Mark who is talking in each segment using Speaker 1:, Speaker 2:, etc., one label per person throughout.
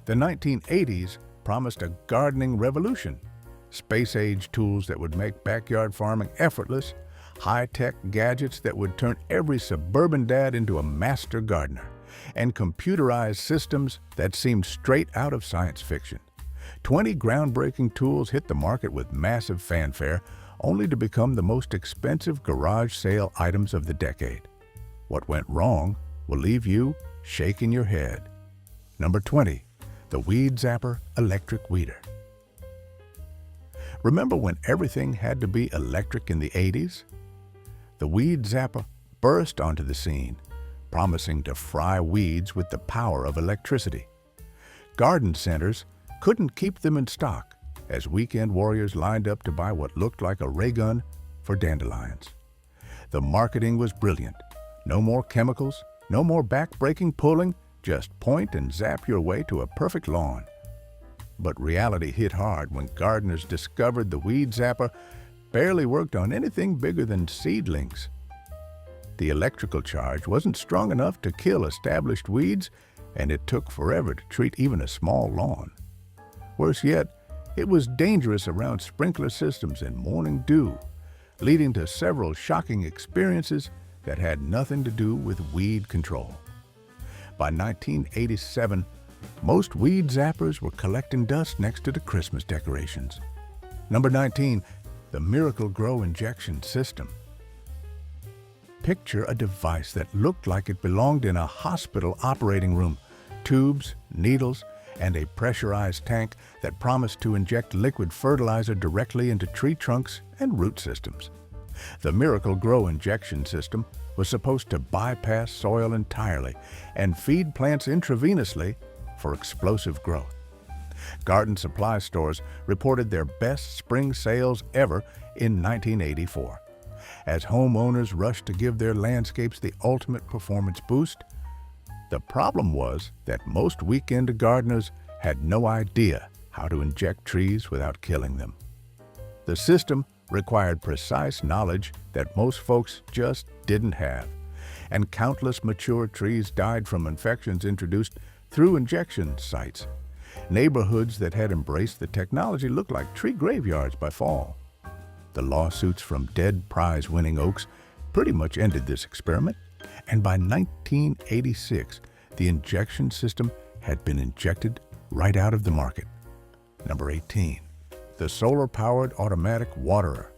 Speaker 1: The 1980s promised a gardening revolution. Space-age tools that would make backyard farming effortless, high-tech gadgets that would turn every suburban dad into a master gardener, and computerized systems that seemed straight out of science fiction. 20 groundbreaking tools hit the market with massive fanfare, only to become the most expensive garage sale items of the decade. What went wrong will leave you shaking your head. Number 20. The Weed Zapper Electric Weeder. Remember when everything had to be electric in the 80s? The Weed Zapper burst onto the scene, promising to fry weeds with the power of electricity. Garden centers couldn't keep them in stock as weekend warriors lined up to buy what looked like a ray gun for dandelions. The marketing was brilliant. No more chemicals, no more back-breaking pulling, just point and zap your way to a perfect lawn. But reality hit hard when gardeners discovered the Weed Zapper barely worked on anything bigger than seedlings. The electrical charge wasn't strong enough to kill established weeds, and it took forever to treat even a small lawn. Worse yet, it was dangerous around sprinkler systems and morning dew, leading to several shocking experiences that had nothing to do with weed control. By 1987, most weed zappers were collecting dust next to the Christmas decorations. Number 19. The Miracle-Gro Injection System. Picture a device that looked like it belonged in a hospital operating room. Tubes, needles, and a pressurized tank that promised to inject liquid fertilizer directly into tree trunks and root systems. The Miracle-Gro Injection System was supposed to bypass soil entirely and feed plants intravenously for explosive growth. Garden supply stores reported their best spring sales ever in 1984. As homeowners rushed to give their landscapes the ultimate performance boost, the problem was that most weekend gardeners had no idea how to inject trees without killing them. The system required precise knowledge that most folks just didn't have, and countless mature trees died from infections introduced through injection sites. Neighborhoods that had embraced the technology looked like tree graveyards by fall. The lawsuits from dead prize-winning oaks pretty much ended this experiment, and by 1986, the injection system had been injected right out of the market. Number 18. The Solar-Powered Automatic Waterer.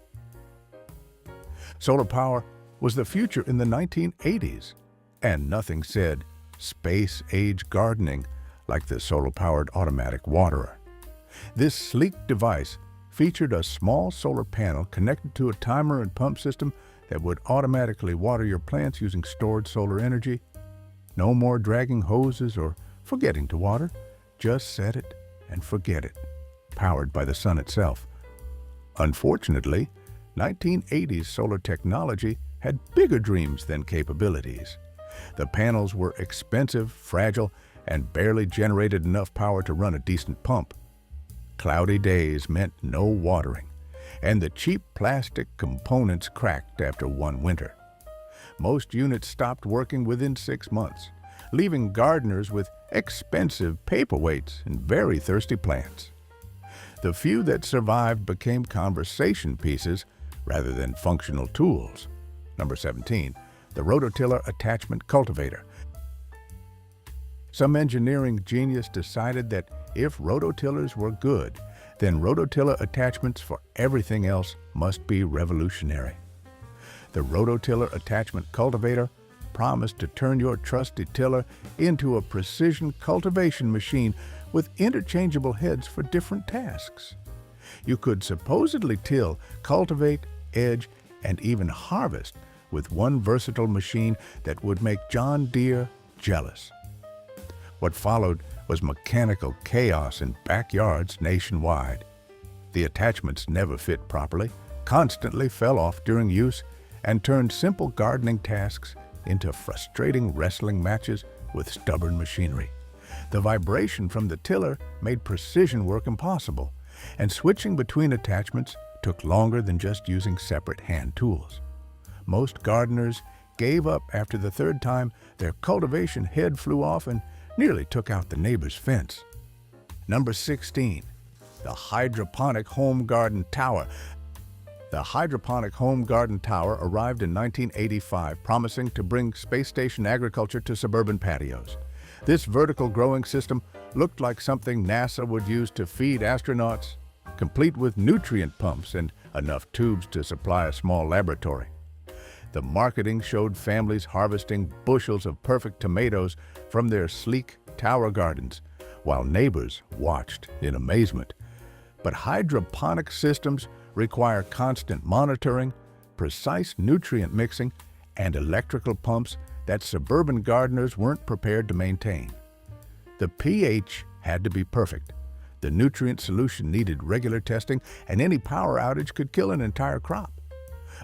Speaker 1: Solar power was the future in the 1980s, and nothing said space-age gardening like the solar-powered automatic waterer. This sleek device featured a small solar panel connected to a timer and pump system that would automatically water your plants using stored solar energy. No more dragging hoses or forgetting to water. Just set it and forget it, powered by the sun itself. Unfortunately, 1980s solar technology had bigger dreams than capabilities. The panels were expensive, fragile, and barely generated enough power to run a decent pump. Cloudy days meant no watering, and the cheap plastic components cracked after one winter. Most units stopped working within 6 months, leaving gardeners with expensive paperweights and very thirsty plants. The few that survived became conversation pieces rather than functional tools. Number 17. The Rototiller Attachment Cultivator. Some engineering genius decided that if rototillers were good, then rototiller attachments for everything else must be revolutionary. The Rototiller Attachment Cultivator promised to turn your trusty tiller into a precision cultivation machine with interchangeable heads for different tasks. You could supposedly till, cultivate, edge, and even harvest with one versatile machine that would make John Deere jealous. What followed was mechanical chaos in backyards nationwide. The attachments never fit properly, constantly fell off during use, and turned simple gardening tasks into frustrating wrestling matches with stubborn machinery. The vibration from the tiller made precision work impossible, and switching between attachments took longer than just using separate hand tools. Most gardeners gave up after the third time their cultivation head flew off and nearly took out the neighbor's fence. Number 16, the hydroponic home garden tower. The hydroponic home garden tower arrived in 1985, promising to bring space station agriculture to suburban patios. This vertical growing system looked like something NASA would use to feed astronauts, complete with nutrient pumps and enough tubes to supply a small laboratory. The marketing showed families harvesting bushels of perfect tomatoes from their sleek tower gardens, while neighbors watched in amazement. But hydroponic systems require constant monitoring, precise nutrient mixing, and electrical pumps that suburban gardeners weren't prepared to maintain. The pH had to be perfect. The nutrient solution needed regular testing, and any power outage could kill an entire crop.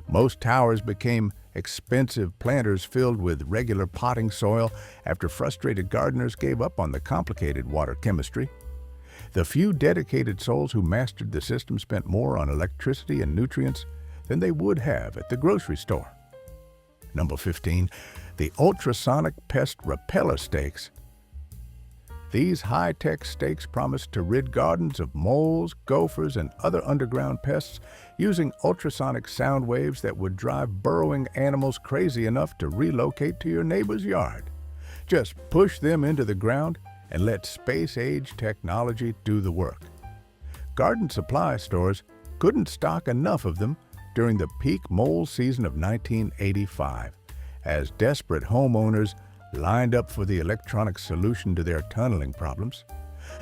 Speaker 1: Most towers became expensive planters filled with regular potting soil after frustrated gardeners gave up on the complicated water chemistry. The few dedicated souls who mastered the system spent more on electricity and nutrients than they would have at the grocery store. Number 15, the ultrasonic pest repeller stakes. These high-tech stakes promised to rid gardens of moles, gophers, and other underground pests using ultrasonic sound waves that would drive burrowing animals crazy enough to relocate to your neighbor's yard. Just push them into the ground and let space-age technology do the work. Garden supply stores couldn't stock enough of them during the peak mole season of 1985, as desperate homeowners lined up for the electronic solution to their tunneling problems.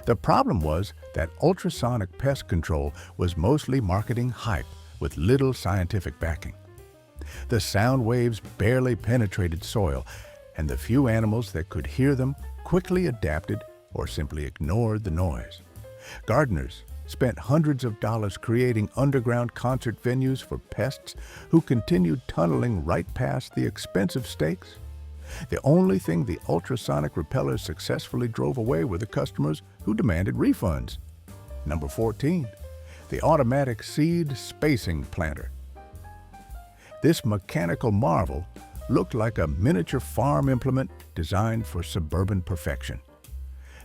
Speaker 1: The problem was that ultrasonic pest control was mostly marketing hype with little scientific backing. The sound waves barely penetrated soil, and the few animals that could hear them quickly adapted or simply ignored the noise. Gardeners spent hundreds of dollars creating underground concert venues for pests who continued tunneling right past the expensive stakes. The only thing the ultrasonic repellers successfully drove away were the customers who demanded refunds. Number 14, the automatic seed spacing planter. This mechanical marvel looked like a miniature farm implement designed for suburban perfection.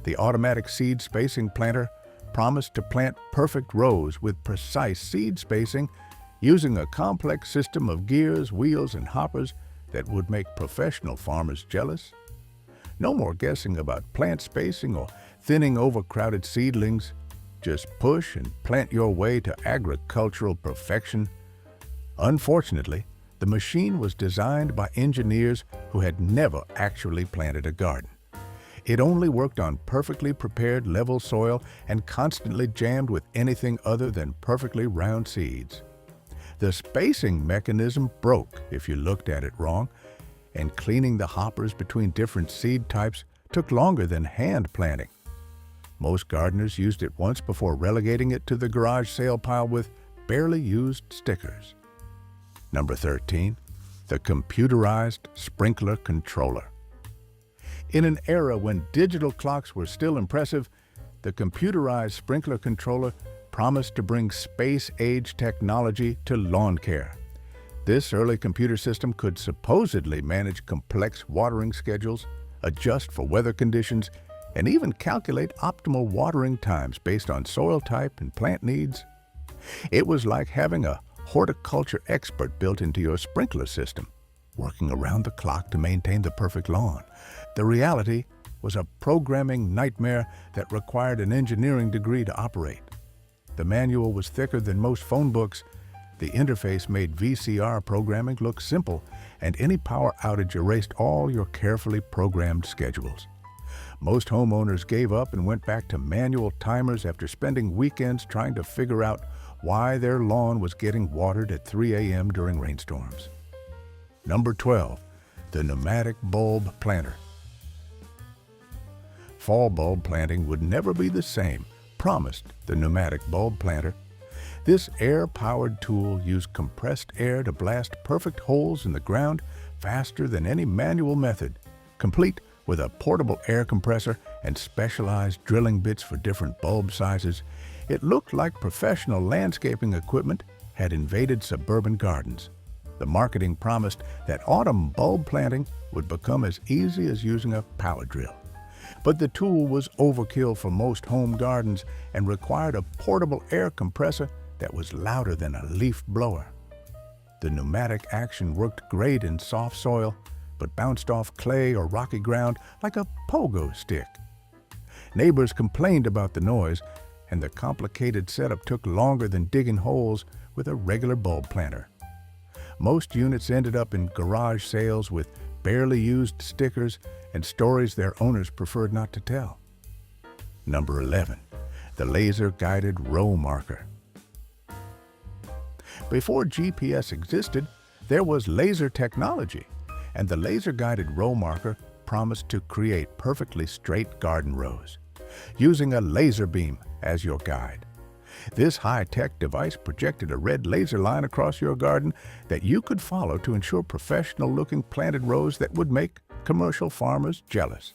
Speaker 1: The automatic seed spacing planter promised to plant perfect rows with precise seed spacing using a complex system of gears, wheels, and hoppers that would make professional farmers jealous. No more guessing about plant spacing or thinning overcrowded seedlings. Just push and plant your way to agricultural perfection. Unfortunately, the machine was designed by engineers who had never actually planted a garden. It only worked on perfectly prepared level soil and constantly jammed with anything other than perfectly round seeds. The spacing mechanism broke if you looked at it wrong, and cleaning the hoppers between different seed types took longer than hand planting. Most gardeners used it once before relegating it to the garage sale pile with barely used stickers. Number 13, the computerized sprinkler controller. In an era when digital clocks were still impressive, the computerized sprinkler controller promised to bring space-age technology to lawn care. This early computer system could supposedly manage complex watering schedules, adjust for weather conditions, and even calculate optimal watering times based on soil type and plant needs. It was like having a horticulture expert built into your sprinkler system, working around the clock to maintain the perfect lawn. The reality was a programming nightmare that required an engineering degree to operate. The manual was thicker than most phone books. The interface made VCR programming look simple, and any power outage erased all your carefully programmed schedules. Most homeowners gave up and went back to manual timers after spending weekends trying to figure out why their lawn was getting watered at 3 a.m. during rainstorms. Number 12, the pneumatic bulb planter. Fall bulb planting would never be the same, promised the pneumatic bulb planter. This air-powered tool used compressed air to blast perfect holes in the ground faster than any manual method, complete with a portable air compressor and specialized drilling bits for different bulb sizes. It looked like professional landscaping equipment had invaded suburban gardens. The marketing promised that autumn bulb planting would become as easy as using a power drill. But the tool was overkill for most home gardens and required a portable air compressor that was louder than a leaf blower. The pneumatic action worked great in soft soil, but bounced off clay or rocky ground like a pogo stick. Neighbors complained about the noise, and the complicated setup took longer than digging holes with a regular bulb planter. Most units ended up in garage sales with barely used stickers and stories their owners preferred not to tell. Number 11, the laser-guided row marker. Before GPS existed, there was laser technology, and the laser-guided row marker promised to create perfectly straight garden rows, using a laser beam as your guide. This high-tech device projected a red laser line across your garden that you could follow to ensure professional-looking planted rows that would make commercial farmers jealous.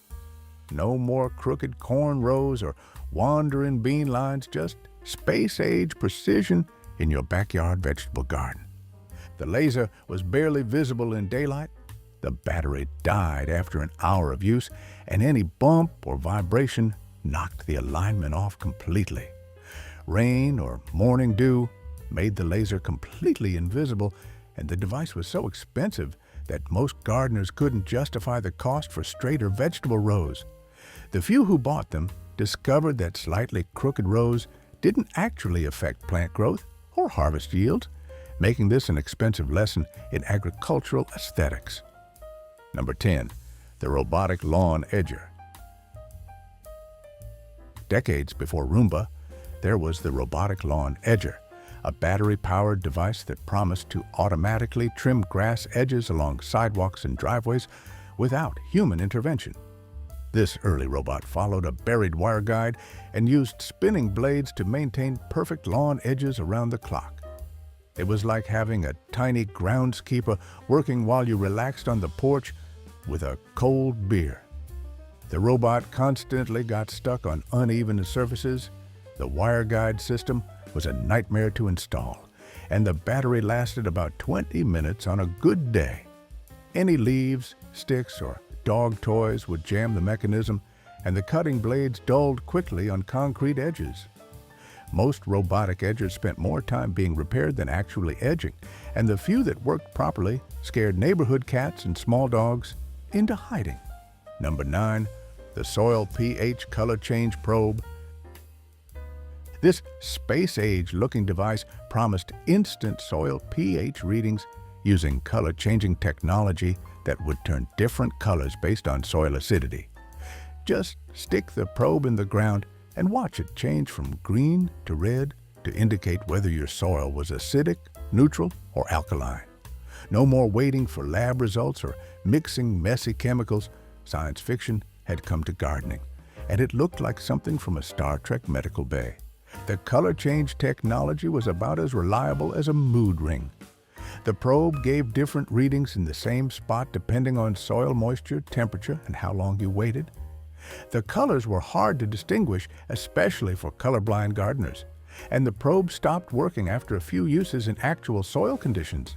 Speaker 1: No more crooked corn rows or wandering bean lines, just space-age precision in your backyard vegetable garden. The laser was barely visible in daylight. The battery died after an hour of use, and any bump or vibration knocked the alignment off completely. Rain or morning dew made the laser completely invisible, and the device was so expensive that most gardeners couldn't justify the cost for straighter vegetable rows. The few who bought them discovered that slightly crooked rows didn't actually affect plant growth or harvest yields, making this an expensive lesson in agricultural aesthetics. Number 10, the robotic lawn edger. Decades before Roomba, there was the robotic lawn edger, a battery-powered device that promised to automatically trim grass edges along sidewalks and driveways without human intervention. This early robot followed a buried wire guide and used spinning blades to maintain perfect lawn edges around the clock. It was like having a tiny groundskeeper working while you relaxed on the porch with a cold beer. The robot constantly got stuck on uneven surfaces. The wire guide system was a nightmare to install, and the battery lasted about 20 minutes on a good day. Any leaves, sticks, or dog toys would jam the mechanism, and the cutting blades dulled quickly on concrete edges. Most robotic edgers spent more time being repaired than actually edging, and the few that worked properly scared neighborhood cats and small dogs into hiding. Number 9, the soil pH color change probe. This space-age looking device promised instant soil pH readings using color-changing technology that would turn different colors based on soil acidity. Just stick the probe in the ground and watch it change from green to red to indicate whether your soil was acidic, neutral, or alkaline. No more waiting for lab results or mixing messy chemicals. Science fiction had come to gardening, and it looked like something from a Star Trek medical bay. The color change technology was about as reliable as a mood ring. The probe gave different readings in the same spot depending on soil moisture, temperature, and how long you waited. The colors were hard to distinguish, especially for colorblind gardeners, and the probe stopped working after a few uses in actual soil conditions.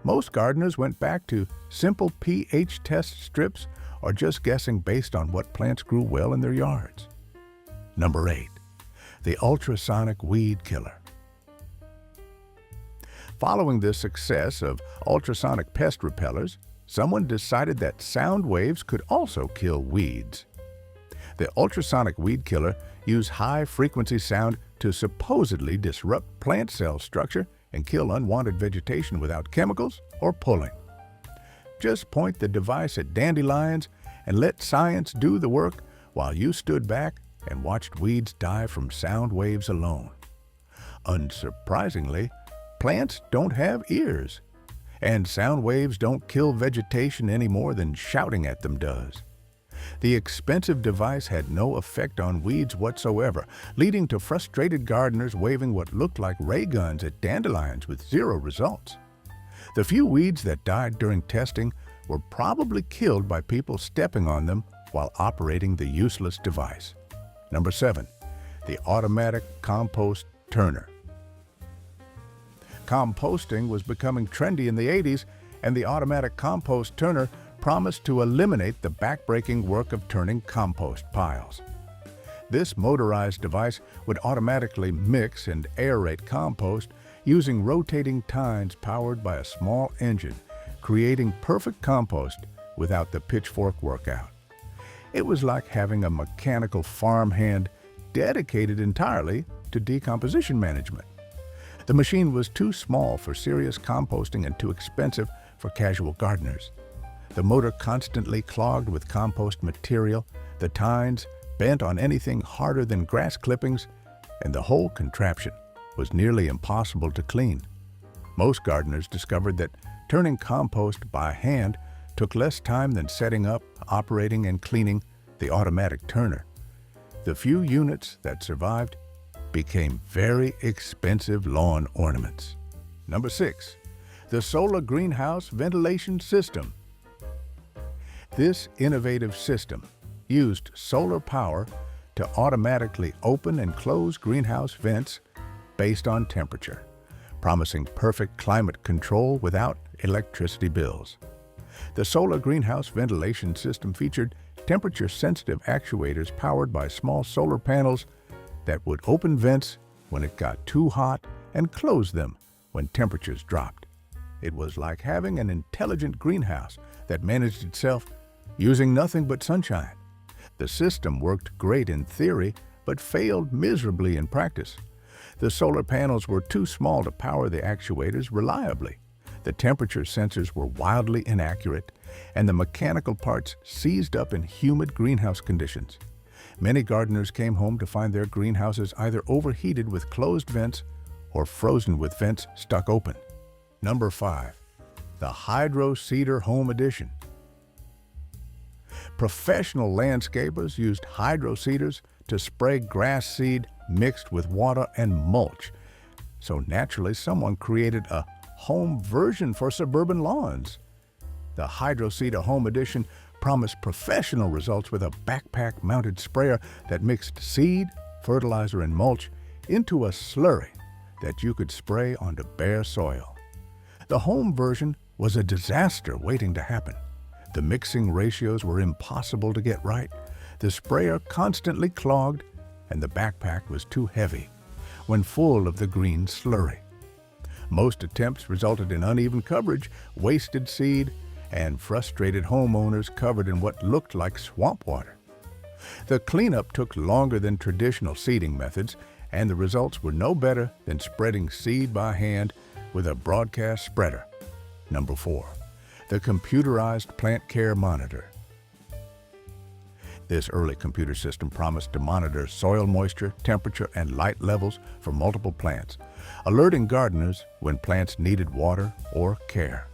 Speaker 1: Most gardeners went back to simple pH test strips or just guessing based on what plants grew well in their yards. Number 8, the ultrasonic weed killer. Following the success of ultrasonic pest repellers, someone decided that sound waves could also kill weeds. The ultrasonic weed killer used high-frequency sound to supposedly disrupt plant cell structure and kill unwanted vegetation without chemicals or pulling. Just point the device at dandelions and let science do the work while you stood back and watched weeds die from sound waves alone. Unsurprisingly, plants don't have ears, and sound waves don't kill vegetation any more than shouting at them does. The expensive device had no effect on weeds whatsoever, leading to frustrated gardeners waving what looked like ray guns at dandelions with zero results. The few weeds that died during testing were probably killed by people stepping on them while operating the useless device. Number 7, the automatic compost turner. Composting was becoming trendy in the 80s, and the automatic compost turner promised to eliminate the backbreaking work of turning compost piles. This motorized device would automatically mix and aerate compost using rotating tines powered by a small engine, creating perfect compost without the pitchfork workout. It was like having a mechanical farmhand dedicated entirely to decomposition management. The machine was too small for serious composting and too expensive for casual gardeners. The motor constantly clogged with compost material, the tines bent on anything harder than grass clippings, and the whole contraption was nearly impossible to clean. Most gardeners discovered that turning compost by hand took less time than setting up, operating, and cleaning the automatic turner. The few units that survived became very expensive lawn ornaments. Number 6. The solar greenhouse ventilation system. This innovative system used solar power to automatically open and close greenhouse vents based on temperature, promising perfect climate control without electricity bills. The solar greenhouse ventilation system featured temperature-sensitive actuators powered by small solar panels that would open vents when it got too hot and close them when temperatures dropped. It was like having an intelligent greenhouse that managed itself using nothing but sunshine. The system worked great in theory, but failed miserably in practice. The solar panels were too small to power the actuators reliably. The temperature sensors were wildly inaccurate, and the mechanical parts seized up in humid greenhouse conditions. Many gardeners came home to find their greenhouses either overheated with closed vents or frozen with vents stuck open. Number 5. The Hydro Seeder Home Edition. Professional landscapers used hydro seeders to spray grass seed mixed with water and mulch. So naturally, someone created a home version for suburban lawns. The Hydro Seeder Home Edition promised professional results with a backpack-mounted sprayer that mixed seed, fertilizer, and mulch into a slurry that you could spray onto bare soil. The home version was a disaster waiting to happen. The mixing ratios were impossible to get right. The sprayer constantly clogged, and the backpack was too heavy when full of the green slurry. Most attempts resulted in uneven coverage, wasted seed, and frustrated homeowners covered in what looked like swamp water. The cleanup took longer than traditional seeding methods, and the results were no better than spreading seed by hand with a broadcast spreader. Number 4. The computerized plant care monitor. This early computer system promised to monitor soil moisture, temperature, and light levels for multiple plants, alerting gardeners when plants needed water or care.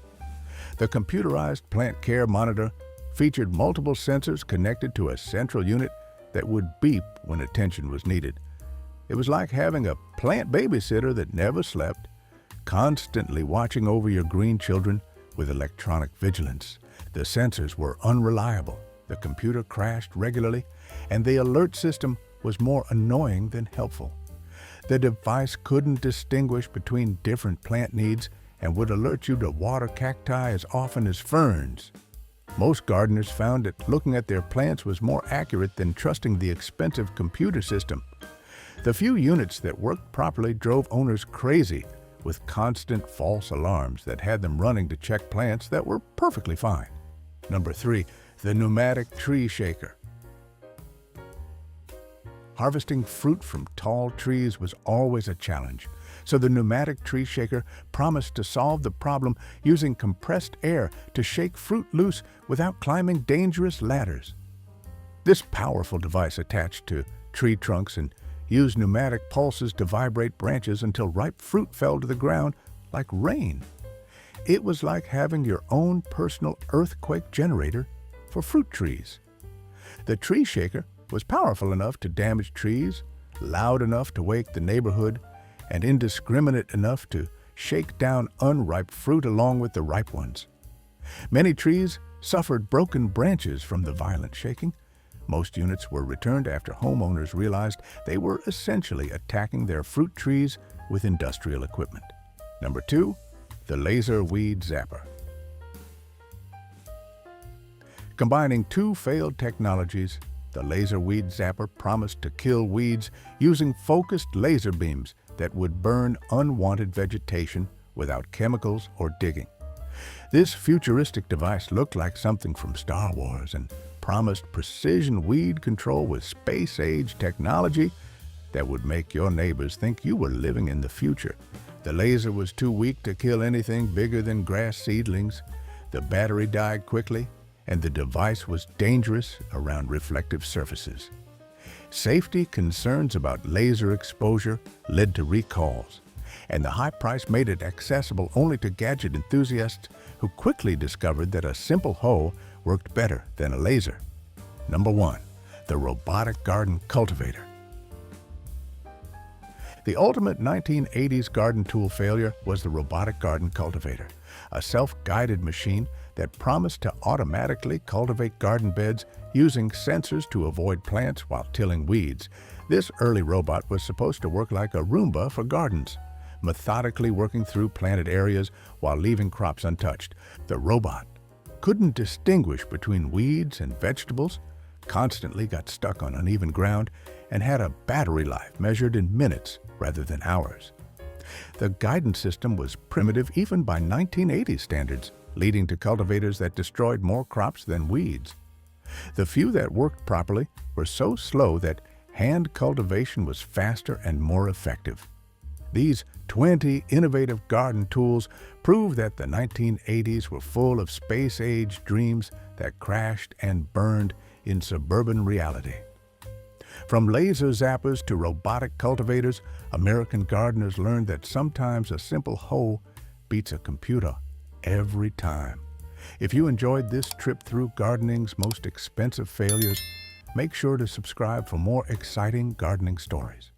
Speaker 1: The computerized plant care monitor featured multiple sensors connected to a central unit that would beep when attention was needed. It was like having a plant babysitter that never slept, constantly watching over your green children with electronic vigilance. The sensors were unreliable, the computer crashed regularly, and the alert system was more annoying than helpful. The device couldn't distinguish between different plant needs and would alert you to water cacti as often as ferns. Most gardeners found that looking at their plants was more accurate than trusting the expensive computer system. The few units that worked properly drove owners crazy with constant false alarms that had them running to check plants that were perfectly fine. Number 3. The pneumatic tree shaker. Harvesting fruit from tall trees was always a challenge, so the pneumatic tree shaker promised to solve the problem using compressed air to shake fruit loose without climbing dangerous ladders. This powerful device attached to tree trunks and used pneumatic pulses to vibrate branches until ripe fruit fell to the ground like rain. It was like having your own personal earthquake generator for fruit trees. The tree shaker was powerful enough to damage trees, loud enough to wake the neighborhood, and indiscriminate enough to shake down unripe fruit along with the ripe ones. Many trees suffered broken branches from the violent shaking. Most units were returned after homeowners realized they were essentially attacking their fruit trees with industrial equipment. Number 2. The laser weed zapper. Combining two failed technologies, the laser weed zapper promised to kill weeds using focused laser beams that would burn unwanted vegetation without chemicals or digging. This futuristic device looked like something from Star Wars and promised precision weed control with space-age technology that would make your neighbors think you were living in the future. The laser was too weak to kill anything bigger than grass seedlings. The battery died quickly, and the device was dangerous around reflective surfaces. Safety concerns about laser exposure led to recalls, and the high price made it accessible only to gadget enthusiasts who quickly discovered that a simple hoe worked better than a laser. Number 1. The robotic garden cultivator. The ultimate 1980s garden tool failure was the robotic garden cultivator, a self-guided machine that promised to automatically cultivate garden beds using sensors to avoid plants while tilling weeds. This early robot was supposed to work like a Roomba for gardens, methodically working through planted areas while leaving crops untouched. The robot couldn't distinguish between weeds and vegetables, constantly got stuck on uneven ground, and had a battery life measured in minutes rather than hours. The guidance system was primitive even by 1980s standards, leading to cultivators that destroyed more crops than weeds. The few that worked properly were so slow that hand cultivation was faster and more effective. These 20 innovative garden tools prove that the 1980s were full of space-age dreams that crashed and burned in suburban reality. From laser zappers to robotic cultivators, American gardeners learned that sometimes a simple hoe beats a computer every time. If you enjoyed this trip through gardening's most expensive failures, make sure to subscribe for more exciting gardening stories.